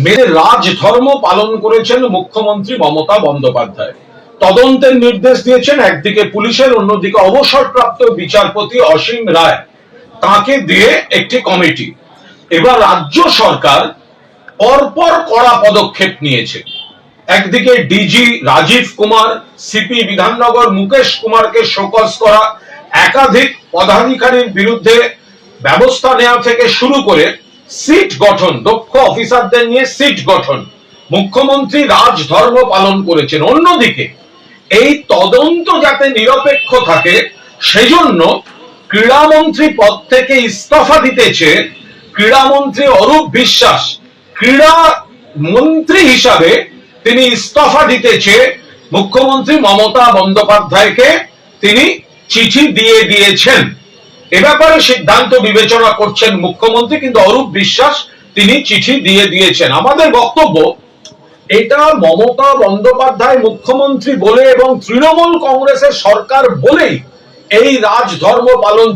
মেনে রাজধর্ম পালন করেছেন মুখ্যমন্ত্রী মমতা বন্দ্যোপাধ্যায়। তদন্তের নির্দেশ দিয়েছেন একদিকে পুলিশের, অন্যদিকে অবসরপ্রাপ্ত বিচারপতি অসীম রায়, তাকে দিয়ে একটি কমিটি। এবার রাজ্য সরকার পরপর কড়া পদক্ষেপ নিয়েছে। একদিকে ডিজি রাজীব কুমার, সিপি বিধাননগর মুকেশ কুমারকে শোকজ করা, একাধিক পদাধিকারীর বিরুদ্ধে ব্যবস্থা নেওয়া থেকে শুরু করে সিট গঠন, দক্ষ অফিসারদের নিয়ে সিট গঠন, মুখ্যমন্ত্রী রাজধর্ম পালন করেছেন। অন্যদিকে এই তদন্ত যাতে নিরপেক্ষ থাকে সেজন্য ক্রীড়ামন্ত্রী পদ থেকে ইস্তফা দিতেছে ক্রীড়ামন্ত্রী অরূপ বিশ্বাস। ক্রীড়া মন্ত্রী হিসাবে তিনি ইস্তফা দিতেছে মুখ্যমন্ত্রী মমতা বন্দ্যোপাধ্যায়কে তিনি চিঠি দিয়ে দিয়েছেন। এ ব্যাপারে সিদ্ধান্ত বিবেচনা করছেন মুখ্যমন্ত্রী, কিন্তু অরূপ বিশ্বাস তিনি চিঠি দিয়ে দিয়েছেন। আমাদের বক্তব্য, এটা মমতা বন্দ্যোপাধ্যায় মুখ্যমন্ত্রী বলে এবং তৃণমূল কংগ্রেসের সরকার বলেই এই রাজধর্ম পালন